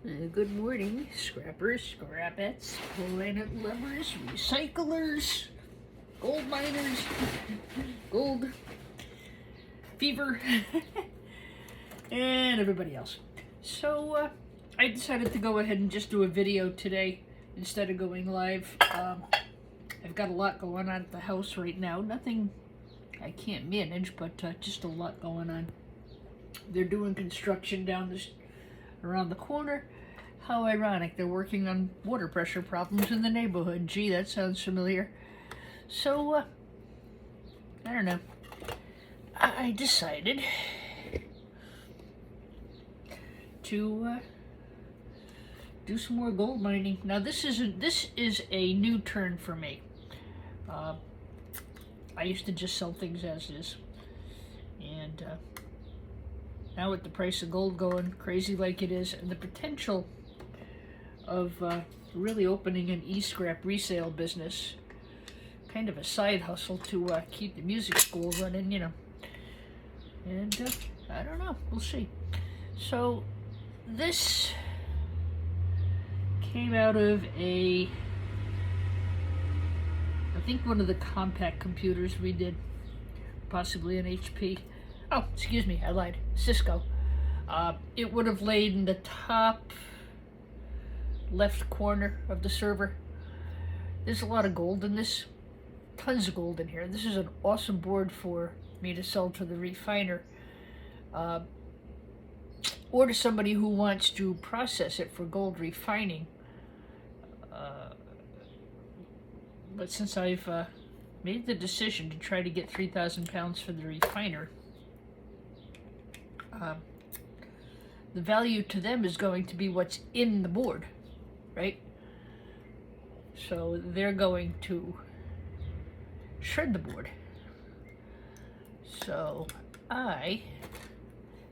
Good morning, scrappers, scrapettes, planet lovers, recyclers, gold miners, gold fever, and everybody else. So, I decided to go ahead and just do a video today instead of going live. I've got a lot going on at the house right now. Nothing I can't manage, but just a lot going on. They're doing construction down around the corner. How ironic, they're working on water pressure problems in the neighborhood. Gee, that sounds familiar. So, I don't know. I decided to do some more gold mining. Now, this is a new turn for me. I used to just sell things as is, and now with the price of gold going crazy like it is, and the potential of really opening an e-scrap resale business, kind of a side hustle to keep the music school running, you know. And I don't know, we'll see. So this came out of I think one of the compact computers we did, possibly an HP. Oh, excuse me, I lied. Cisco. It would have laid in the top left corner of the server. There's a lot of gold in this. Tons of gold in here. This is an awesome board for me to sell to the refiner. Or to somebody who wants to process it for gold refining. But since I've made the decision to try to get 3,000 pounds for the refiner, the value to them is going to be what's in the board, right? So they're going to shred the board. So I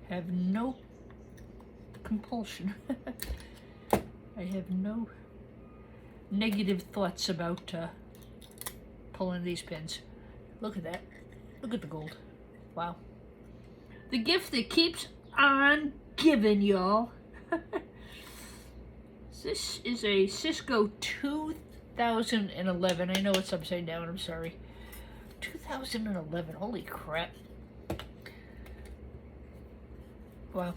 have no compulsion. I have no negative thoughts about pulling these pins. Look at that. Look at the gold. Wow. The gift that keeps on giving, y'all. This is a Cisco 2011. I know it's upside down, I'm sorry. 2011, holy crap. Wow.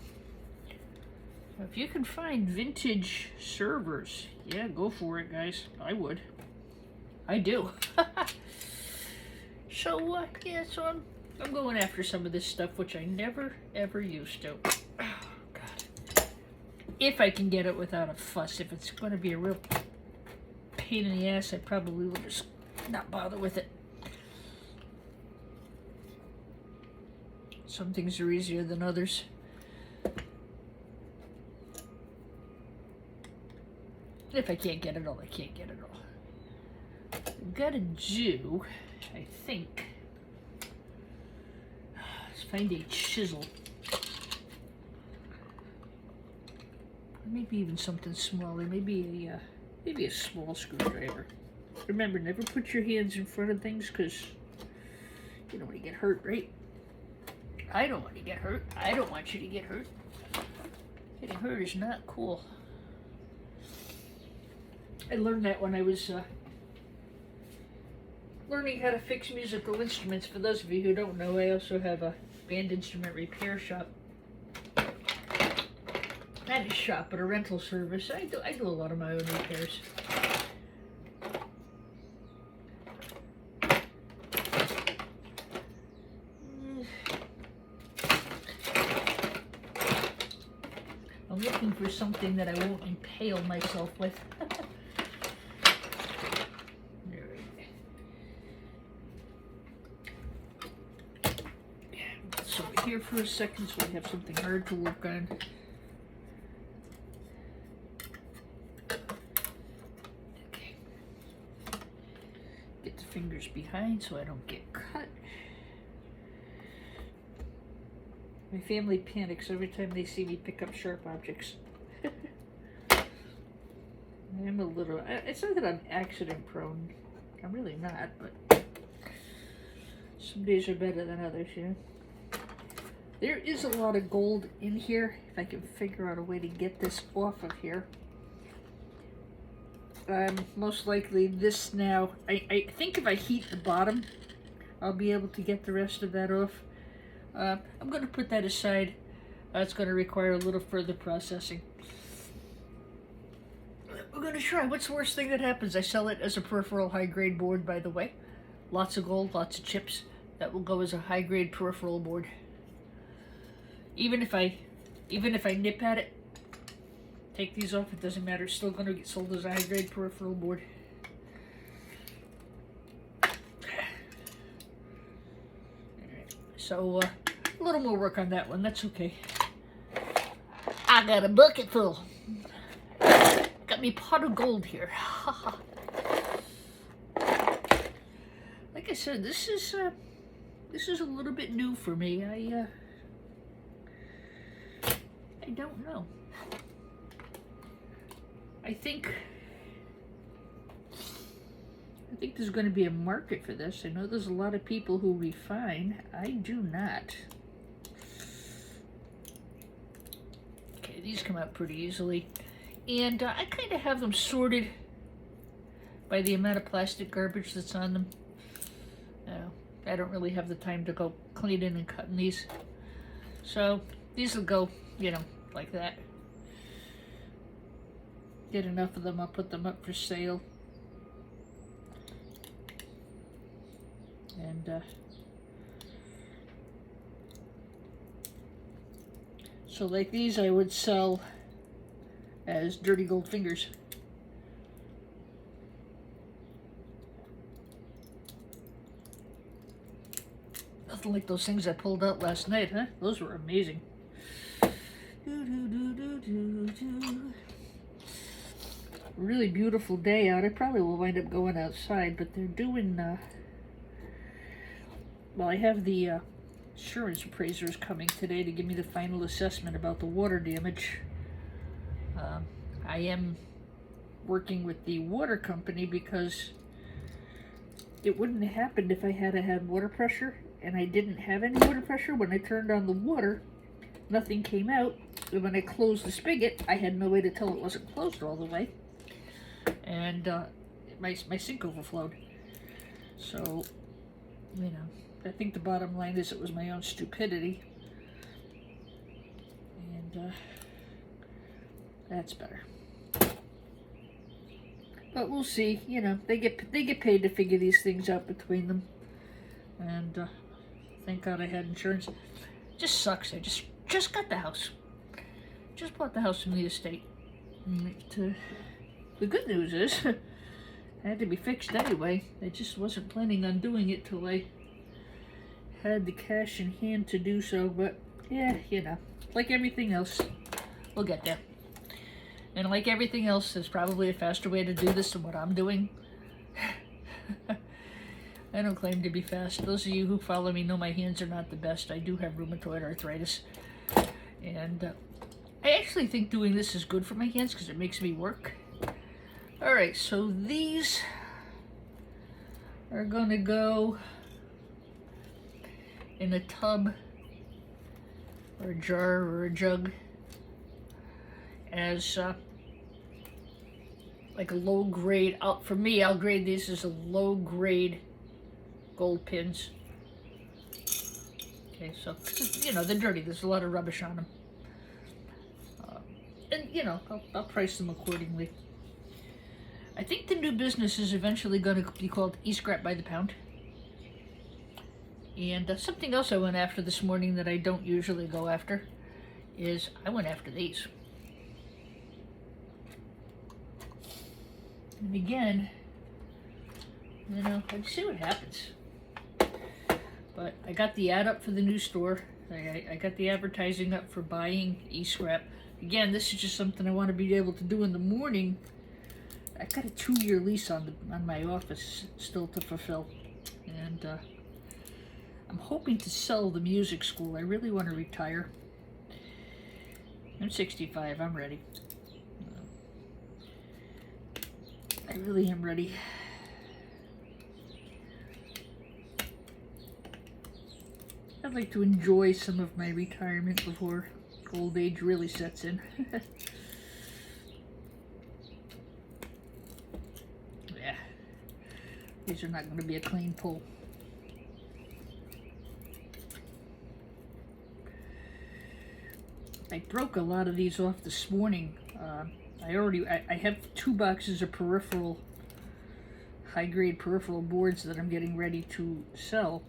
If you can find vintage servers, yeah, go for it, guys. I would. I do. So, yeah, so I'm going after some of this stuff, which I never, ever used to. Oh, God. If I can get it without a fuss. If it's going to be a real pain in the ass, I probably will just not bother with it. Some things are easier than others. If I can't get it all, I can't get it all. I've got to do, I think, let's find a chisel. Maybe even something smaller. Maybe a small screwdriver. Remember, never put your hands in front of things because you don't want to get hurt, right? I don't want to get hurt. I don't want you to get hurt. Getting hurt is not cool. I learned that when I was learning how to fix musical instruments. For those of you who don't know, I also have a band instrument repair shop. Not a shop, but a rental service. I do a lot of my own repairs. I'm looking for something that I won't impale myself with. So we're here for a second, so we have something hard to work on. Okay. Get the fingers behind so I don't get cut. My family panics every time they see me pick up sharp objects. I'm a little, it's not that I'm accident prone. I'm really not, but some days are better than others, you know? There is a lot of gold in here. If I can figure out a way to get this off of here. Most likely this now, I think if I heat the bottom, I'll be able to get the rest of that off. I'm going to put that aside. It's going to require a little further processing. We're going to try. What's the worst thing that happens? I sell it as a peripheral high-grade board, by the way. Lots of gold, lots of chips. That will go as a high-grade peripheral board. Even if I nip at it, take these off, it doesn't matter. It's still going to get sold as a high-grade peripheral board. So, a little more work on that one. That's okay. I got a bucket full. Got me pot of gold here. Like I said, this is a little bit new for me. I don't know. I think there's going to be a market for this. I know there's a lot of people who refine. I do not. Okay, these come out pretty easily. And I kind of have them sorted by the amount of plastic garbage that's on them. I don't really have the time to go cleaning and cutting these. So these will go, you know, like that. Get enough of them, I'll put them up for sale. And so like these I would sell as dirty gold fingers. Nothing like those things I pulled out last night, huh? Those were amazing. Really beautiful day out. I probably will wind up going outside, but they're doing, well, I have the insurance appraisers coming today to give me the final assessment about the water damage. I am working with the water company because it wouldn't have happened if I had water pressure, and I didn't have any water pressure. When I turned on the water, nothing came out, and when I closed the spigot, I had no way to tell it wasn't closed all the way, and my sink overflowed. So, you know, I think the bottom line is it was my own stupidity, and that's better. But we'll see. You know, they get paid to figure these things out between them, and thank God I had insurance. Just sucks. I just got the house. Just bought the house from the estate. The good news is, it had to be fixed anyway. I just wasn't planning on doing it till I had the cash in hand to do so. But yeah, you know, like everything else, we'll get there. And like everything else, there's probably a faster way to do this than what I'm doing. I don't claim to be fast. Those of you who follow me know my hands are not the best. I do have rheumatoid arthritis. And I actually think doing this is good for my hands because it makes me work. Alright, so these are going to go in a tub or a jar or a jug as like a low grade. For me, I'll grade these as a low grade gold pins. Okay, so you know they're dirty. There's a lot of rubbish on them, and you know I'll price them accordingly. I think the new business is eventually going to be called e-scrap by the pound. And something else I went after this morning that I don't usually go after is I went after these. And again, you know, let's see what happens. But I got the ad up for the new store. I got the advertising up for buying e-scrap. Again, this is just something I want to be able to do in the morning. I got a 2-year lease on my office still to fulfill. And I'm hoping to sell the music school. I really want to retire. I'm 65. I'm ready. I really am ready. I'd like to enjoy some of my retirement before old age really sets in. Yeah, these are not going to be a clean pull. I broke a lot of these off this morning. I have 2 boxes of high-grade peripheral boards that I'm getting ready to sell.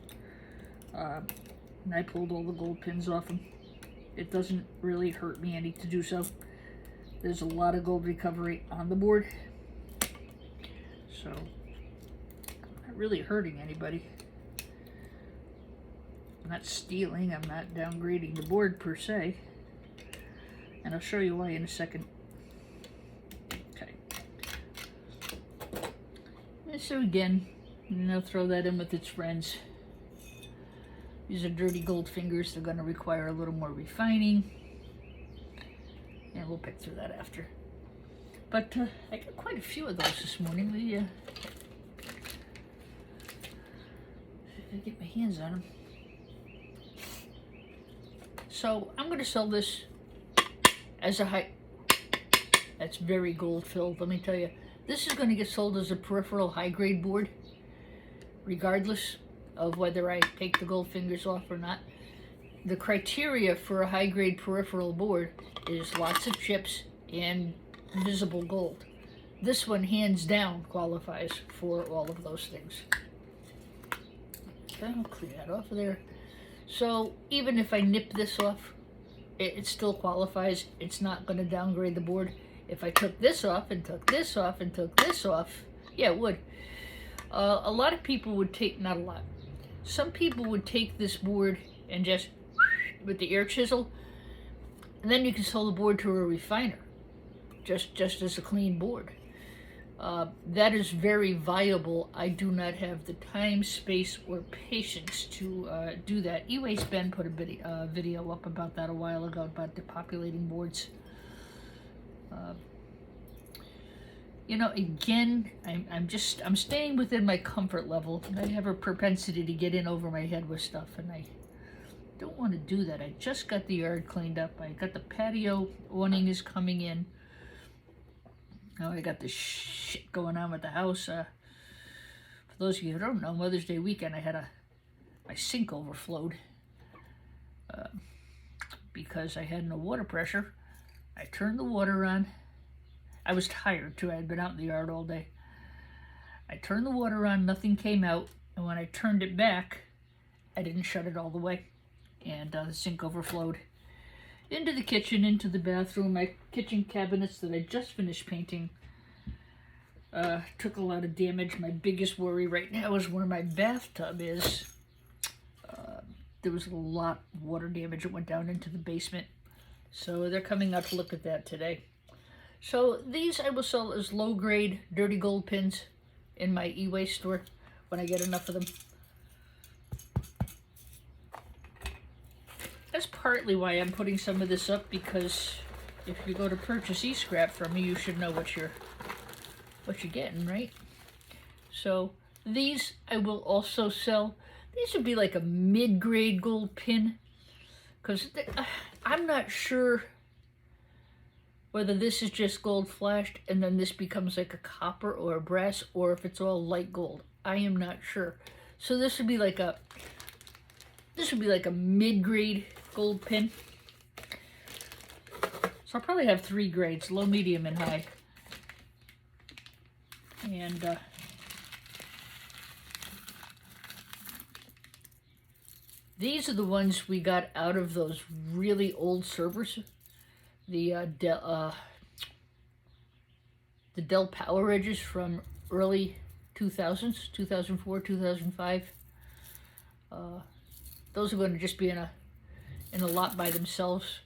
And I pulled all the gold pins off them. It doesn't really hurt me any to do so. There's a lot of gold recovery on the board, so I'm not really hurting anybody. I'm not stealing, I'm not downgrading the board per se, and I'll show you why in a second. Okay. And so again, I'll throw that in with its friends. These are dirty gold fingers. They're going to require a little more refining. And we'll pick through that after. But I got quite a few of those this morning. I get my hands on them. So I'm going to sell this as a that's very gold filled, let me tell you. This is going to get sold as a peripheral high-grade board, regardless of whether I take the gold fingers off or not. The criteria for a high-grade peripheral board is lots of chips and visible gold. This one, hands down, qualifies for all of those things. Okay, I'll clear that off of there. So even if I nip this off, it still qualifies. It's not going to downgrade the board. If I took this off and took this off and took this off, yeah, it would. A lot of people would take, not a lot, some people would take this board and just, with the air chisel, and then you can sell the board to a refiner, just as a clean board. That is very viable. I do not have the time, space, or patience to do that. E-Waste Ben put a video up about that a while ago, about depopulating boards. You know, again, I'm staying within my comfort level. I have a propensity to get in over my head with stuff, and I don't want to do that. I just got the yard cleaned up. I got the patio awning is coming in. Now I got this shit going on with the house. For those of you who don't know, Mother's Day weekend I had my sink overflowed because I had no water pressure. I turned the water on. I was tired too. I had been out in the yard all day. I turned the water on, nothing came out, and when I turned it back, I didn't shut it all the way, and the sink overflowed into the kitchen, into the bathroom. My kitchen cabinets that I just finished painting took a lot of damage. My biggest worry right now is where my bathtub is. There was a lot of water damage. It went down into the basement, so they're coming out to look at that today. So these I will sell as low-grade dirty gold pins in my e-waste store when I get enough of them. That's partly why I'm putting some of this up, because if you go to purchase e-scrap from me, you should know what you're getting, right? So these I will also sell. These would be like a mid-grade gold pin, because I'm not sure whether this is just gold flashed and then this becomes like a copper or a brass, or if it's all light gold. I am not sure. So this would be like a mid-grade gold pin. So I'll probably have 3 grades: low, medium, and high. And these are the ones we got out of those really old servers. The Dell Power Edges from early 2000s, 2004, 2005. Those are going to just be in a lot by themselves.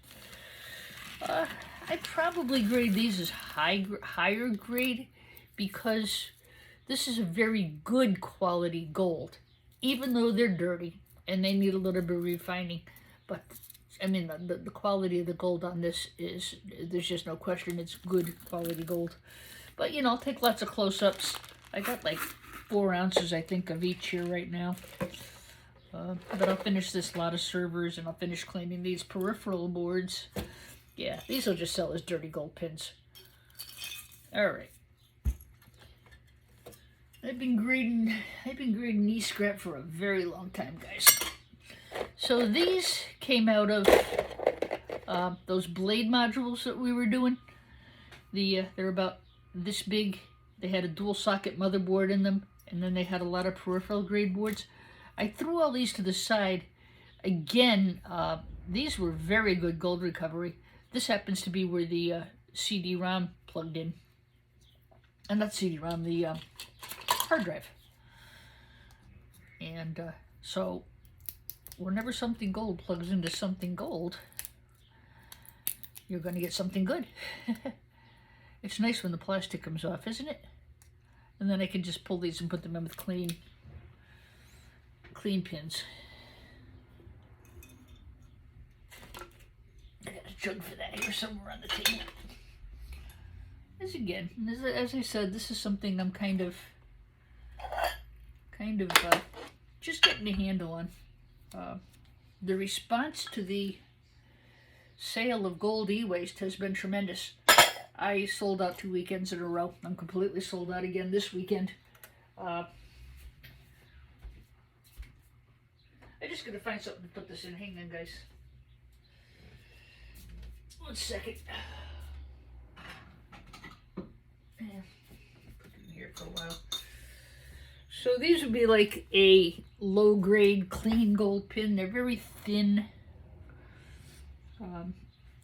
I'd probably grade these as higher grade, because this is a very good quality gold, even though they're dirty and they need a little bit of refining. But I mean, the quality of the gold on this is, there's just no question, it's good quality gold. But, you know, I'll take lots of close-ups. I got like 4 ounces, I think, of each here right now. But I'll finish this lot of servers, and I'll finish cleaning these peripheral boards. Yeah, these will just sell as dirty gold pins. All right. I've been grading knee scrap for a very long time, guys. So these came out of those blade modules that we were doing. They're about this big. They had a dual socket motherboard in them, and then they had a lot of peripheral grade boards. I threw all these to the side. Again, these were very good gold recovery. This happens to be where the CD-ROM plugged in. And not CD-ROM, the hard drive. And so whenever something gold plugs into something gold, you're going to get something good. It's nice when the plastic comes off, isn't it? And then I can just pull these and put them in with clean pins. I got a jug for that here somewhere on the table. As I said, this is something I'm kind of just getting a handle on. The response to the sale of gold e-waste has been tremendous. I sold out 2 weekends in a row. I'm completely sold out again this weekend. I'm just going to find something to put this in. Hang on, guys. 1 second. Yeah, put it in here for a while. So these would be like a low-grade clean gold pin. They're very thin.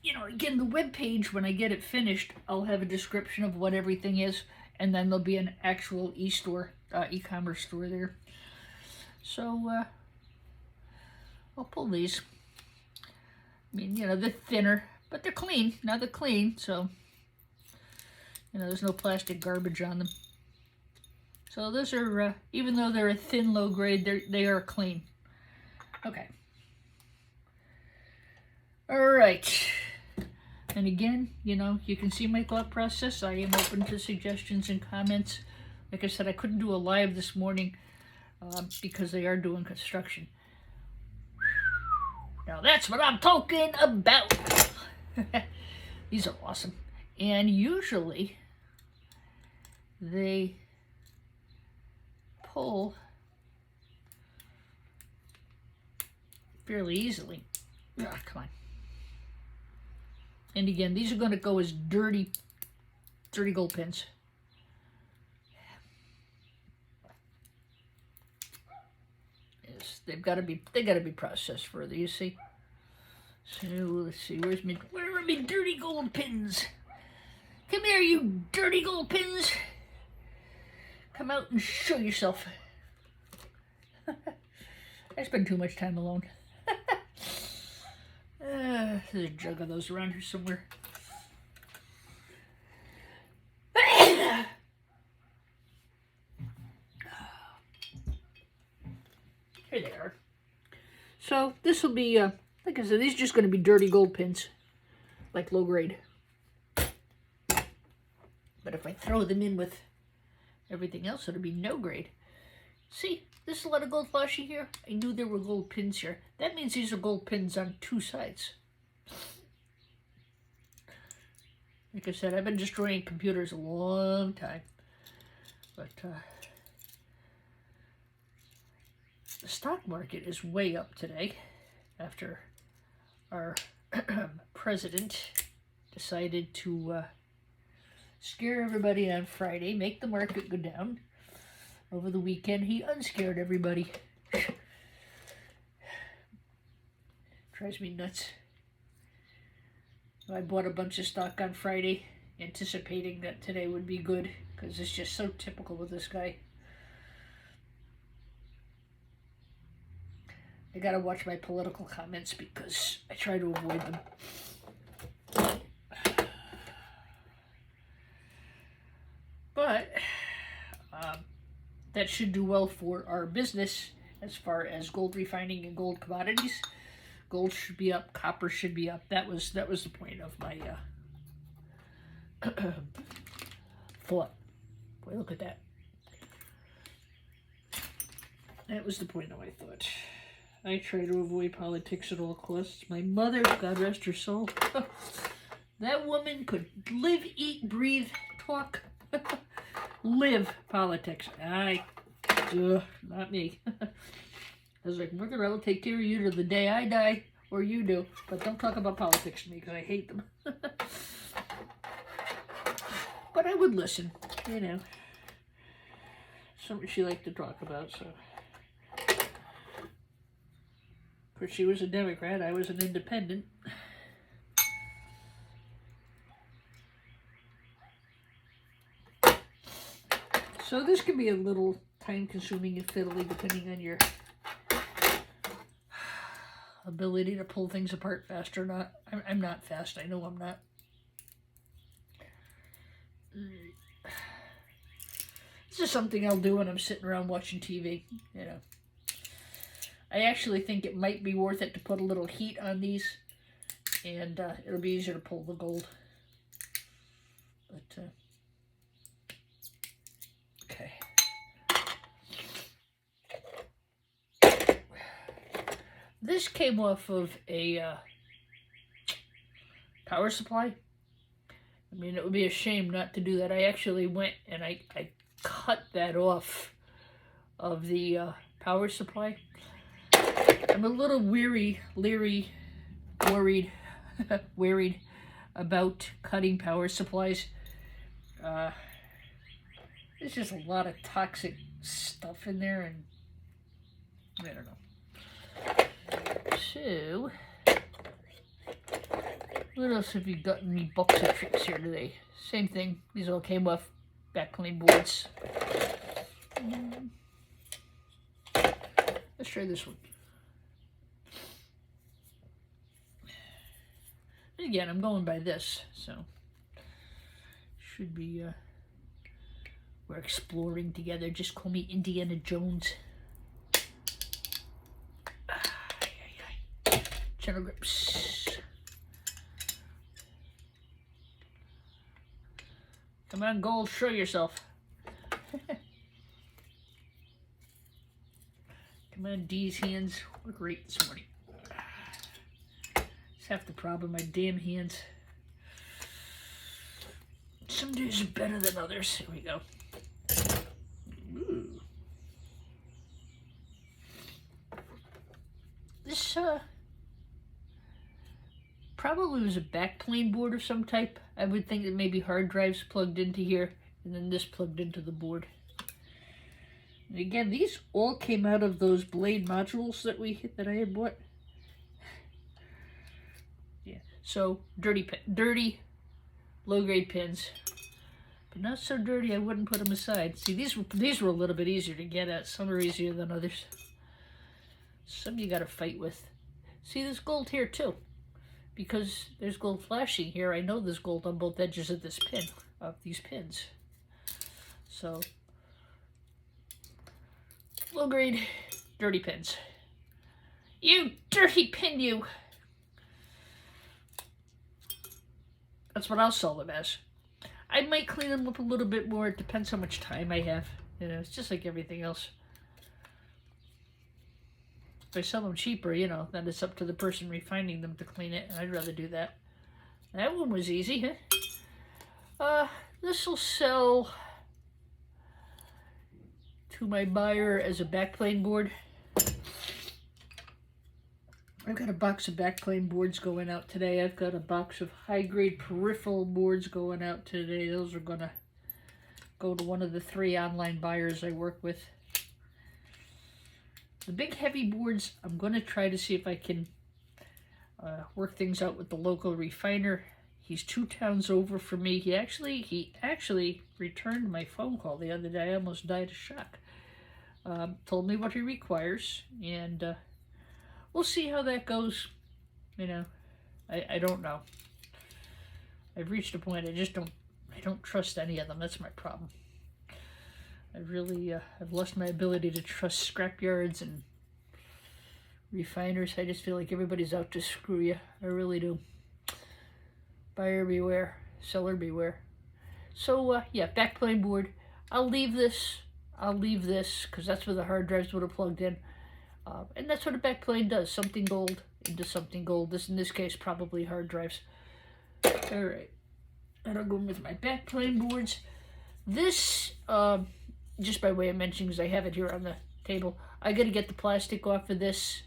You know, again, the web page, when I get it finished, I'll have a description of what everything is, and then there'll be an actual e-commerce store there. So I'll pull these. I mean, you know, they're thinner, but they're clean. Now they're clean, so, you know, there's no plastic garbage on them. So those are, even though they're a thin low grade, they are clean. Okay. All right. And again, you know, you can see my thought process. I am open to suggestions and comments. Like I said, I couldn't do a live this morning because they are doing construction. Now that's what I'm talking about. These are awesome. And usually they pull fairly easily. Oh, come on. And again, these are going to go as dirty gold pins. Yes, they got to be processed further. You see. So let's see. Where are my dirty gold pins? Come here, you dirty gold pins. Come out and show yourself. I spend too much time alone. There's a jug of those around here somewhere. Here they are. So this will be, like I said, these are just going to be dirty gold pins, like low grade. But if I throw them in with everything else, it'll be no grade. See, this is a lot of gold flashy here. I knew there were gold pins here. That means these are gold pins on 2 sides. Like I said, I've been destroying computers a long time. But the stock market is way up today after our president decided to scare everybody on Friday, make the market go down. Over the weekend, he unscared everybody. Drives me nuts. I bought a bunch of stock on Friday, anticipating that today would be good, because it's just so typical with this guy. I gotta watch my political comments because I try to avoid them. But that should do well for our business as far as gold refining and gold commodities. Gold should be up, copper should be up. That was the point of my thought. Boy, look at that. That was the point of my thought. I try to avoid politics at all costs. My mother, God rest her soul, that woman could live, eat, breathe, talk, live politics. Not me. I was like, Margaret, I will take care of you to the day I die, or you do, but don't talk about politics to me because I hate them. But I would listen, you know. Something she liked to talk about, so. Of course, she was a Democrat, I was an independent. So this can be a little time-consuming and fiddly depending on your ability to pull things apart fast or not. I'm not fast, I know I'm not. This is something I'll do when I'm sitting around watching TV, you know. I actually think it might be worth it to put a little heat on these, and it'll be easier to pull the gold. But, okay. This came off of a power supply. I mean, it would be a shame not to do that. I actually went and I cut that off of the power supply. I'm a little worried about cutting power supplies. There's just a lot of toxic stuff in there, and I don't know. So, what else have you gotten me box of tricks here today? Same thing. These all came off backplane boards. Let's try this one. And again, I'm going by this, so should be we're exploring together. Just call me Indiana Jones. Channel grips. Come on, gold, show yourself. Come on, Dee's hands. Look great this morning. It's half the problem, my damn hands. Some days are better than others. Here we go. Ooh. This, probably was a backplane board of some type. I would think that maybe hard drives plugged into here, and then this plugged into the board. And again, these all came out of those blade modules that I had bought. Yeah, so dirty, low-grade pins, but not so dirty I wouldn't put them aside. See, these were a little bit easier to get at. Some are easier than others. Some you got to fight with. See, there's gold here too. Because there's gold flashing here, I know there's gold on both edges of this pin, of these pins. So, low grade, dirty pins. You dirty pin, you! That's what I'll sell them as. I might clean them up a little bit more. It depends how much time I have. You know, it's just like everything else. If I sell them cheaper, you know, then it's up to the person refining them to clean it, and I'd rather do that. That one was easy, huh? This will sell to my buyer as a backplane board. I've got a box of backplane boards going out today. I've got a box of high-grade peripheral boards going out today. Those are going to go to one of the 3 online buyers I work with. The big heavy boards, I'm going to try to see if I can work things out with the local refiner. He's 2 towns over from me. He actually returned my phone call the other day. I almost died of shock. Told me what he requires, and we'll see how that goes. You know, I don't know. I've reached a point I don't trust any of them. That's my problem. I've lost my ability to trust scrapyards and refiners. I just feel like everybody's out to screw you. I really do. Buyer beware, seller beware. So, yeah, backplane board. I'll leave this because that's where the hard drives would have plugged in. And that's what a backplane does. Something gold into something gold. This, in this case, probably hard drives. All right. That'll go with my backplane boards. This, just by way of mentioning, because I have it here on the table, I got to get the plastic off of this.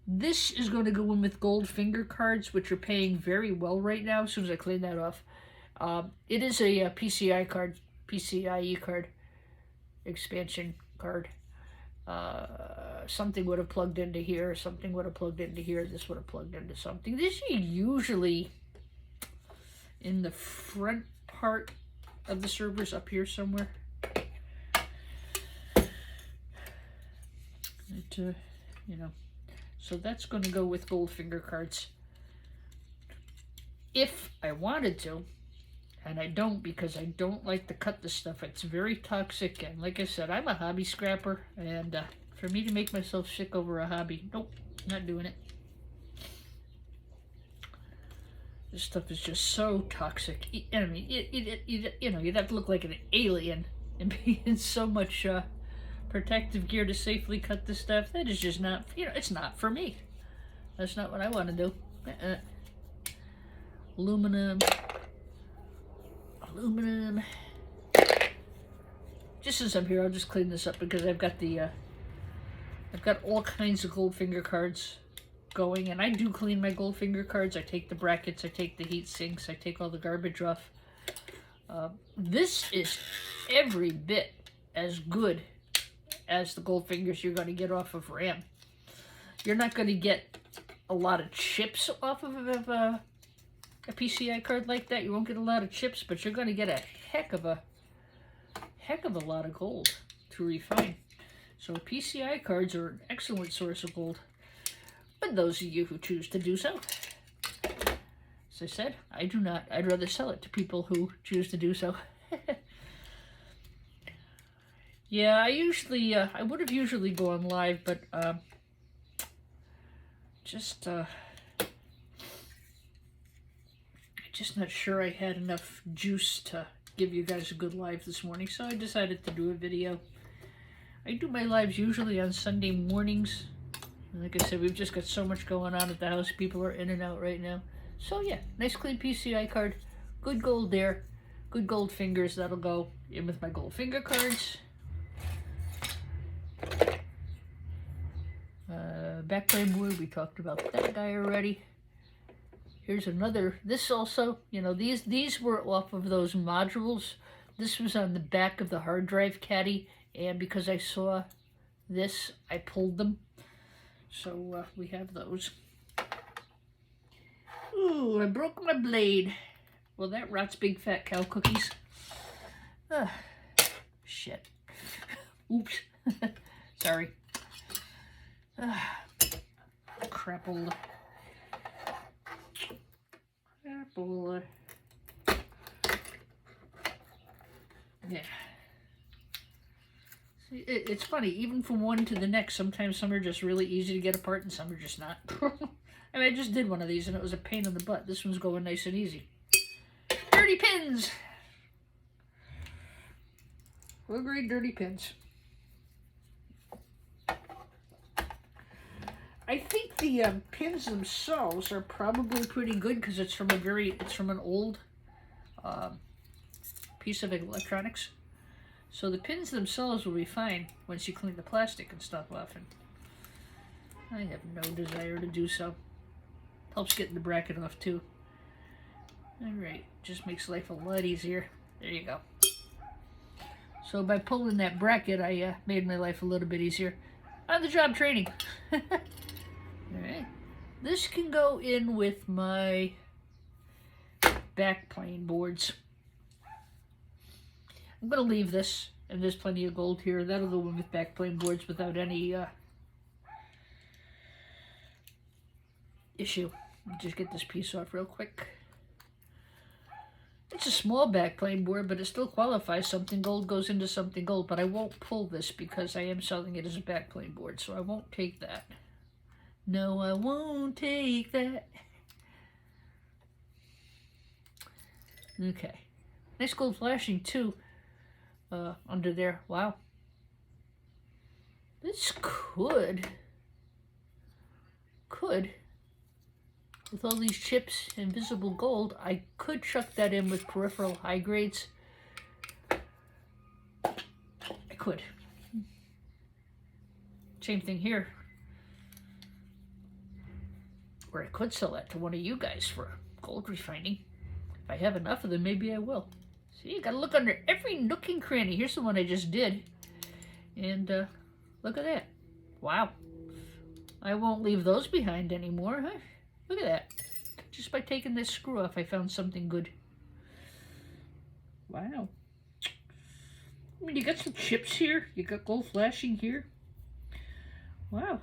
This is going to go in with gold finger cards, which are paying very well right now, as soon as I clean that off. It is a, PCI card, PCIe card, expansion card. Something would have plugged into here, something would have plugged into here, this would have plugged into something. This is usually in the front part of the servers up here somewhere. You know, so that's going to go with gold finger cards. If I wanted to, and I don't because I don't like to cut this stuff. It's very toxic, and like I said, I'm a hobby scrapper, and for me to make myself sick over a hobby, nope, not doing it. This stuff is just so toxic. I mean, you know, you'd have to look like an alien and be in so much protective gear to safely cut this stuff. That is just not, you know, it's not for me. That's not what I want to do. Aluminum. Just as I'm here, I'll just clean this up because I've got the, I've got all kinds of gold finger cards going, and I do clean my gold finger cards. I take the brackets, I take the heat sinks, I take all the garbage off. This is every bit as good as the gold fingers you're going to get off of RAM. You're not going to get a lot of chips off of a PCI card like that. You won't get a lot of chips, but you're going to get a heck of a lot of gold to refine. So PCI cards are an excellent source of gold. But those of you who choose to do so, as I said, I do not. I'd rather sell it to people who choose to do so. Yeah, I would have usually gone live, but just not sure I had enough juice to give you guys a good live this morning, so I decided to do a video. I do my lives usually on Sunday mornings. Like I said, we've just got so much going on at the house. People are in and out right now. So yeah, nice clean PCI card. Good gold there. Good gold fingers. That'll go in with my gold finger cards. Backplane board, we talked about that guy already. Here's another. This also, you know, these were off of those modules. This was on the back of the hard drive caddy, and because I saw this, I pulled them. So we have those. Ooh, I broke my blade. Well, that rots big fat cow cookies. Shit. Oops. Sorry. Crapola. Yeah. See, it's funny, even from one to the next, sometimes some are just really easy to get apart and some are just not. I mean, I just did one of these and it was a pain in the butt. This one's going nice and easy. Dirty pins! Low grade dirty pins. I think the pins themselves are probably pretty good because it's from an old piece of electronics. So the pins themselves will be fine once you clean the plastic and stuff off. And I have no desire to do so. Helps getting the bracket off too. Alright, just makes life a lot easier. There you go. So by pulling that bracket, I made my life a little bit easier. On the job training. Alright, this can go in with my backplane boards. I'm going to leave this, and there's plenty of gold here. That'll go in with backplane boards without any issue. Let me just get this piece off real quick. It's a small backplane board, but it still qualifies. Something gold goes into something gold, but I won't pull this because I am selling it as a backplane board, so I won't take that. No, I won't take that. Okay. Nice gold flashing, too, under there. Wow. This could, with all these chips and visible gold, I could chuck that in with peripheral high grades. I could. Same thing here. Or I could sell that to one of you guys for gold refining. If I have enough of them, maybe I will. See, you gotta look under every nook and cranny. Here's the one I just did. And look at that. Wow. I won't leave those behind anymore, huh? Look at that. Just by taking this screw off, I found something good. Wow. I mean, you got some chips here. You got gold flashing here. Wow.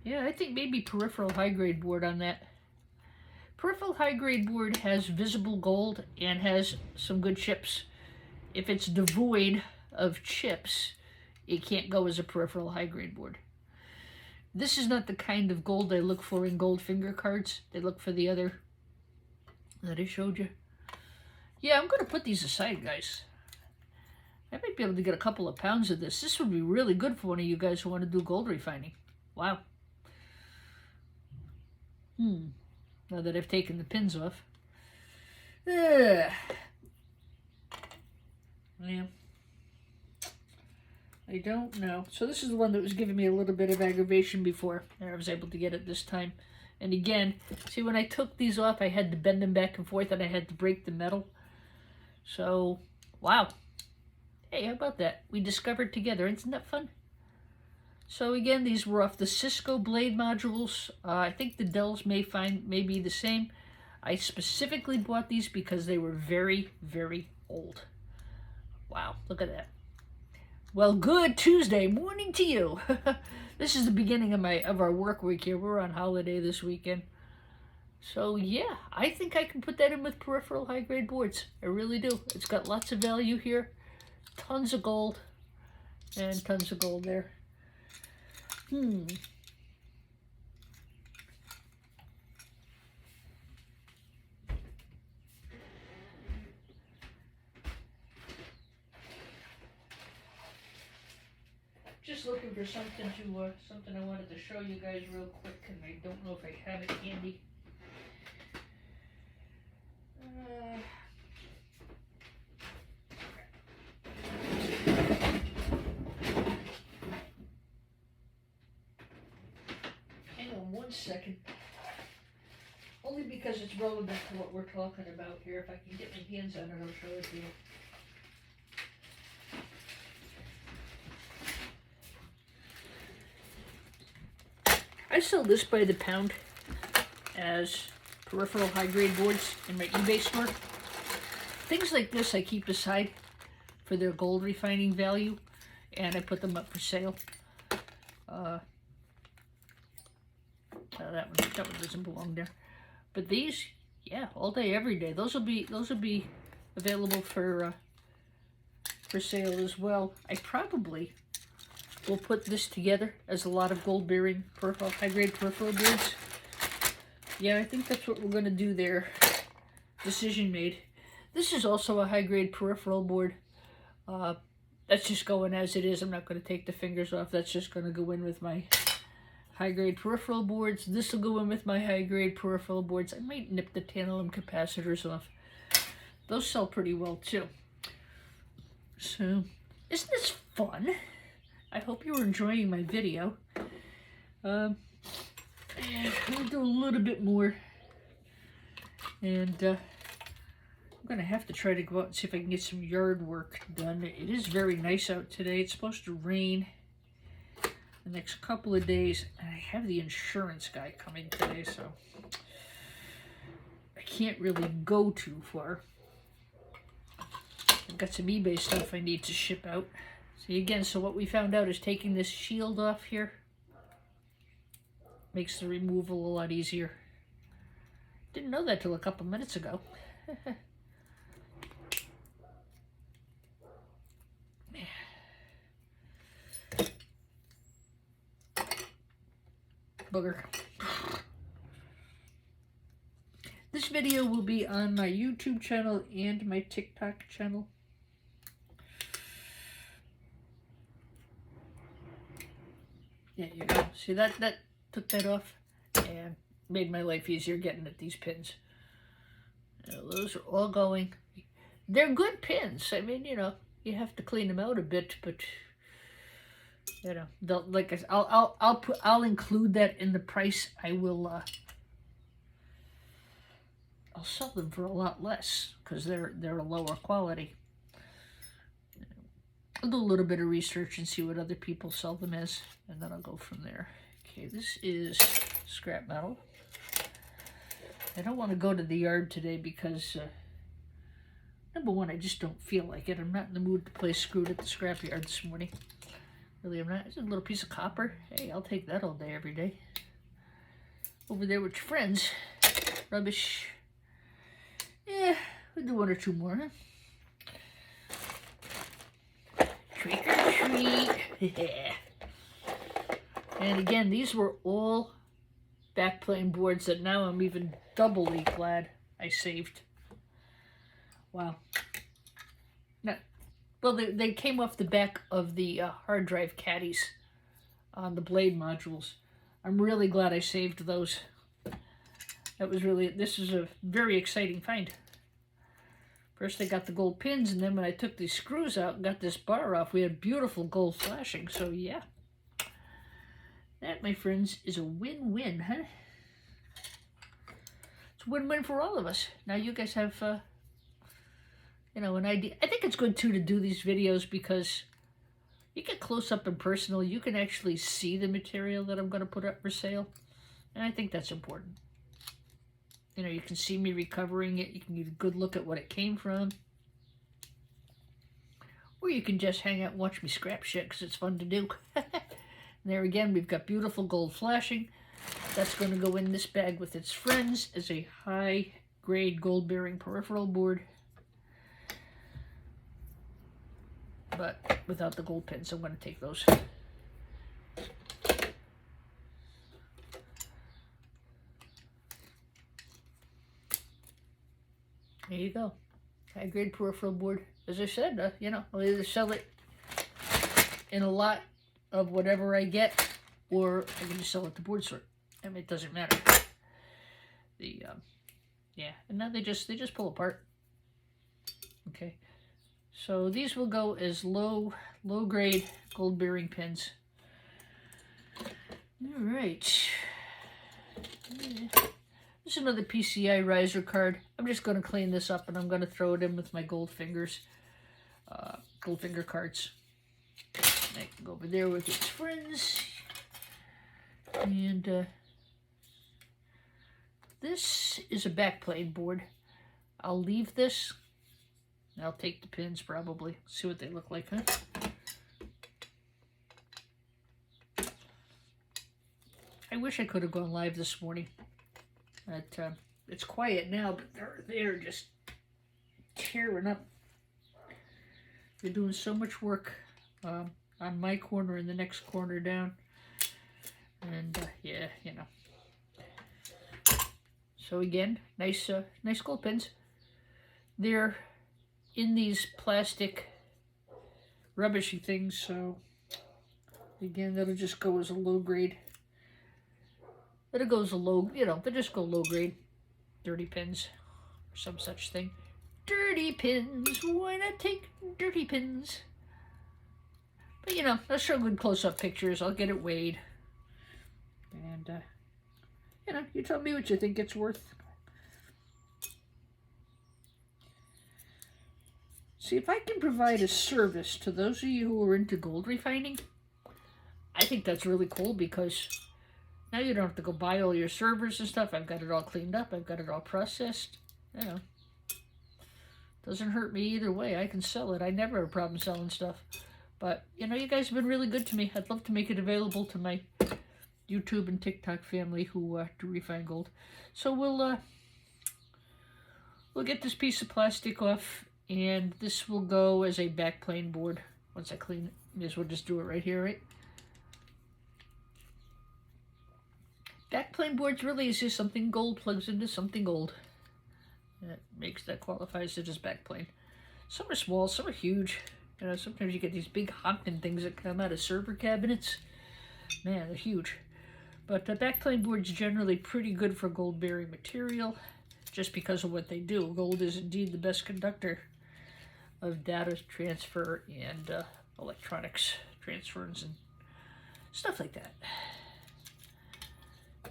Yeah, I think maybe peripheral high-grade board on that. Peripheral high-grade board has visible gold and has some good chips. If it's devoid of chips, it can't go as a peripheral high-grade board. This is not the kind of gold they look for in gold finger cards. They look for the other that I showed you. Yeah, I'm going to put these aside, guys. I might be able to get a couple of pounds of this. This would be really good for one of you guys who want to do gold refining. Wow. Now that I've taken the pins off. Yeah. I don't know. So this is the one that was giving me a little bit of aggravation before. I was able to get it this time. And again, see, when I took these off, I had to bend them back and forth and I had to break the metal. So, wow. Hey, how about that? We discovered together. Isn't that fun? So again, these were off the Cisco blade modules. I think the Dells may be the same. I specifically bought these because they were very, very old. Wow, look at that. Well, good Tuesday morning to you. This is the beginning of our work week here. We're on holiday this weekend. So yeah, I think I can put that in with peripheral high-grade boards. I really do. It's got lots of value here. Tons of gold. And tons of gold there. Just looking for something I wanted to show you guys real quick, and I don't know if I have it handy. Hang on one second. Only because it's relevant to what we're talking about here. If I can get my hands on it, I'll show it to you. I sell this by the pound as peripheral high-grade boards in my eBay store. Things like this I keep aside for their gold refining value, and I put them up for sale. That one doesn't belong there. But these, yeah, all day, every day. Those will be available for sale as well. I probably will put this together as a lot of gold-bearing peripheral high-grade peripheral boards. Yeah, I think that's what we're going to do there. Decision made. This is also a high-grade peripheral board. That's just going as it is. I'm not going to take the fingers off. That's just going to go in with my high-grade peripheral boards. This will go in with my high-grade peripheral boards. I might nip the tantalum capacitors off. Those sell pretty well too. So, isn't this fun? I hope you were enjoying my video. I'll do a little bit more. And I'm going to have to try to go out and see if I can get some yard work done. It is very nice out today. It's supposed to rain the next couple of days. And I have the insurance guy coming today, so I can't really go too far. I've got some eBay stuff I need to ship out. See, again, so what we found out is taking this shield off here makes the removal a lot easier. Didn't know that till a couple minutes ago. Booger. This video will be on my YouTube channel and my TikTok channel. There you go. See, that took that off and made my life easier getting at these pins. Those are all going. They're good pins. I mean, you know, you have to clean them out a bit, but you know, like I'll include that in the price. I'll sell them for a lot less because they're a lower quality. I'll do a little bit of research and see what other people sell them as, and then I'll go from there. Okay, this is scrap metal. I don't want to go to the yard today because, number one, I just don't feel like it. I'm not in the mood to play screwed at the scrap yard this morning. Really, I'm not. It's a little piece of copper. Hey, I'll take that all day, every day. Over there with your friends. Rubbish. Yeah, we'll do one or two more, huh? Trick or treat. Yeah. And again, these were all backplane boards that now I'm even doubly glad I saved. Wow. Now, well, they came off the back of the hard drive caddies on the blade modules. I'm really glad I saved those. That was really, this is a very exciting find. First I got the gold pins, and then when I took these screws out and got this bar off, we had beautiful gold flashing. So yeah, that, my friends, is a win-win, huh? It's a win-win for all of us. Now you guys have, you know, an idea. I think it's good, too, to do these videos because you get close up and personal. You can actually see the material that I'm going to put up for sale. And I think that's important. You know, you can see me recovering it. You can get a good look at what it came from. Or you can just hang out and watch me scrap shit because it's fun to do. There again, we've got beautiful gold flashing. That's going to go in this bag with its friends as a high-grade gold-bearing peripheral board. But without the gold pins, I'm going to take those. There you go. High-grade peripheral board. As I said, you know, I'll either sell it in a lot of whatever I get, or I can just sell it to board sort. I mean, it doesn't matter. Yeah, and now they just pull apart. Okay, so these will go as low-grade gold-bearing pins. All right. Yeah. This is another PCI riser card. I'm just going to clean this up, and I'm going to throw it in with my gold finger cards. I can go over there with its friends. And this is a backplane board. I'll leave this. I'll take the pins probably. See what they look like, huh? I wish I could have gone live this morning. But it's quiet now, but they're just tearing up. They're doing so much work on my corner and the next corner down. And yeah, you know. So again, nice gold pins. They're in these plastic rubbishy things, so again, that'll just go as a low grade. It'll go as a low, you know, they'll just go low grade. Dirty pins, or some such thing. Dirty pins, why not take dirty pins? But you know, I'll show good close-up pictures. I'll get it weighed. And, you know, you tell me what you think it's worth. See, if I can provide a service to those of you who are into gold refining, I think that's really cool because now you don't have to go buy all your servers and stuff. I've got it all cleaned up. I've got it all processed. You know, doesn't hurt me either way. I can sell it. I never have a problem selling stuff. But, you know, you guys have been really good to me. I'd love to make it available to my YouTube and TikTok family who do refine gold. So we'll get this piece of plastic off, and this will go as a backplane board once I clean it. May as well just do it right here, right? Backplane boards really is just something gold plugs into something gold. That qualifies it as backplane. Some are small, some are huge. You know, sometimes you get these big honking things that come out of server cabinets. Man, they're huge. But the backplane board's generally pretty good for gold-bearing material, just because of what they do. Gold is indeed the best conductor of data transfer and electronics transfers and stuff like that.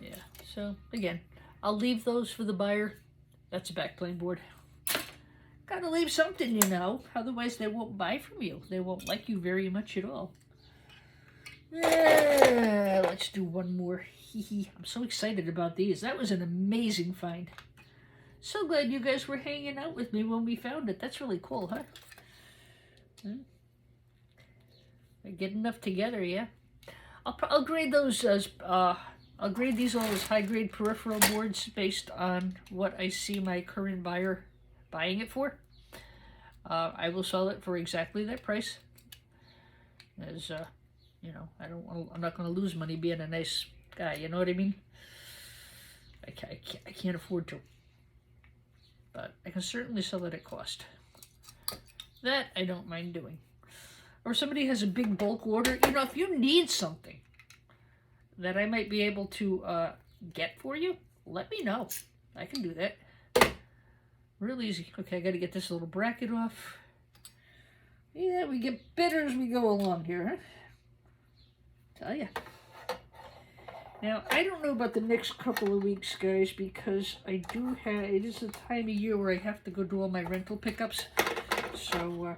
Yeah, so again, I'll leave those for the buyer. That's a backplane board. Gotta leave something, you know, otherwise they won't buy from you. They won't like you very much at all. Let's do one more. I'm so excited about these. That was an amazing find. So glad you guys were hanging out with me when we found it. That's really cool, huh? I get enough together, yeah. I'll grade those as I'll grade these all as high-grade peripheral boards based on what I see my current buyer buying it for. I will sell it for exactly that price. As you know, I'm not going to lose money being a nice guy. You know what I mean? I can't afford to, but I can certainly sell it at cost. That I don't mind doing. Or somebody has a big bulk order. You know, if you need something that I might be able to get for you, let me know. I can do that. Real easy. Okay, I got to get this little bracket off. Yeah, we get better as we go along here, huh? Tell ya. Now, I don't know about the next couple of weeks, guys, because I do have, it is the time of year where I have to go do all my rental pickups. So,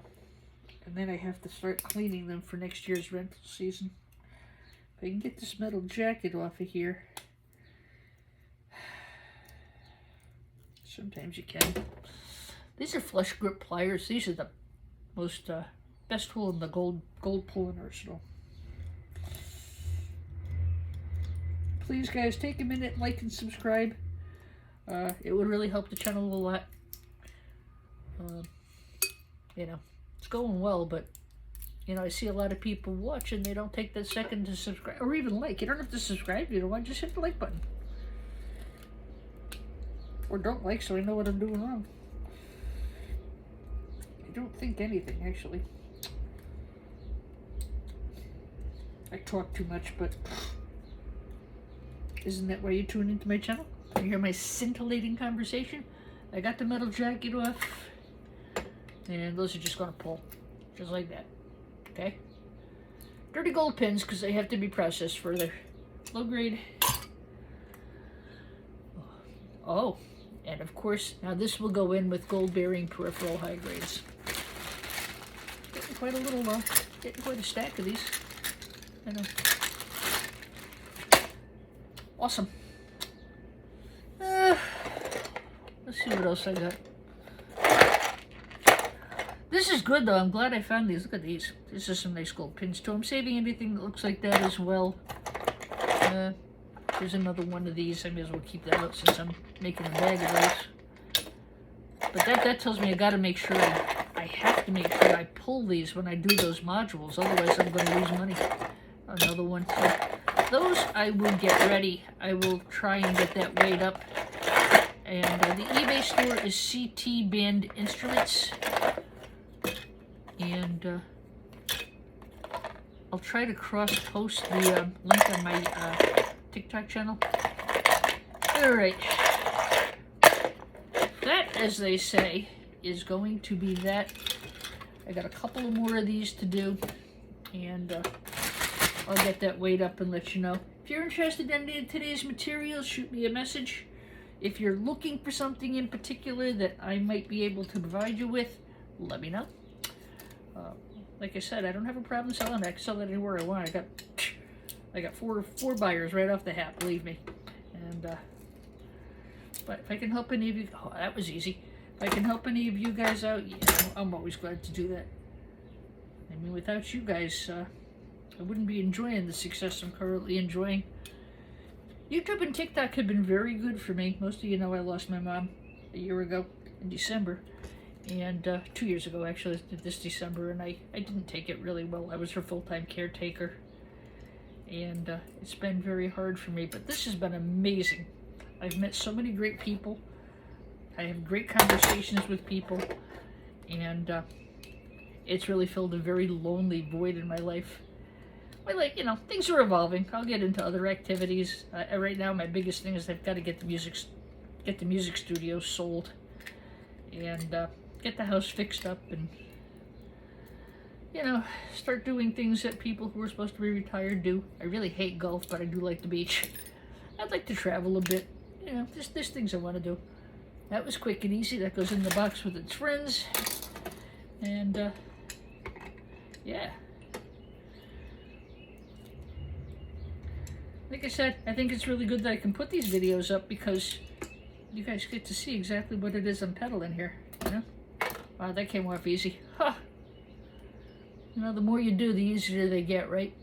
and then I have to start cleaning them for next year's rental season. If I can get this metal jacket off of here. Sometimes you can. These are flush grip pliers. These are the most best tool in the gold pulling arsenal. Please, guys, take a minute, like and subscribe. It would really help the channel a lot. You know, it's going well, but you know, I see a lot of people watch and they don't take that second to subscribe or even like. You don't have to subscribe. You know what? Just hit the like button. Or don't like, so I know what I'm doing wrong. I don't think anything, actually. I talk too much, but isn't that why you tune into my channel? You hear my scintillating conversation? I got the metal jacket off, and those are just gonna pull, just like that, okay? Dirty gold pins, because they have to be processed further. Low grade. Oh. And of course, now this will go in with gold-bearing peripheral high grades. Getting quite a little, getting quite a stack of these. I know. Awesome. Let's see what else I got. This is good though. I'm glad I found these. Look at these. This is some nice gold pins too. I'm saving anything that looks like that as well. There's another one of these. I may as well keep that out since I'm making a bag of those. But that tells me I got to make sure I have to make sure I pull these when I do those modules. Otherwise, I'm going to lose money. Another one. So those I will get ready. I will try and get that weighed up. And the eBay store is CT Band Instruments. And I'll try to cross-post the link on my TikTok channel. Alright. That, as they say, is going to be that. I got a couple of more of these to do, and I'll get that weighed up and let you know. If you're interested in any of today's materials, shoot me a message. If you're looking for something in particular that I might be able to provide you with, let me know. Like I said, I don't have a problem selling it. I can sell it anywhere I want. I got four buyers right off the hat, believe me. And but if I can help any of you, oh, that was easy. If I can help any of you guys out, yeah, I'm always glad to do that. I mean, without you guys, I wouldn't be enjoying the success I'm currently enjoying. YouTube and TikTok have been very good for me. Most of you know I lost my mom a year ago in December. And 2 years ago, actually, this December, and I didn't take it really well. I was her full-time caretaker. And it's been very hard for me, but this has been amazing. I've met so many great people. I have great conversations with people, and it's really filled a very lonely void in my life. I like, you know, things are evolving. I'll get into other activities. Right now, my biggest thing is I've got to get the music studio sold, and get the house fixed up, and you know, start doing things that people who are supposed to be retired do. I really hate golf, but I do like the beach. I'd like to travel a bit. You know, there's things I want to do. That was quick and easy. That goes in the box with its friends. And, yeah. Like I said, I think it's really good that I can put these videos up because you guys get to see exactly what it is I'm peddling here, you know? Wow, that came off easy. Huh. You know, the more you do, the easier they get, right?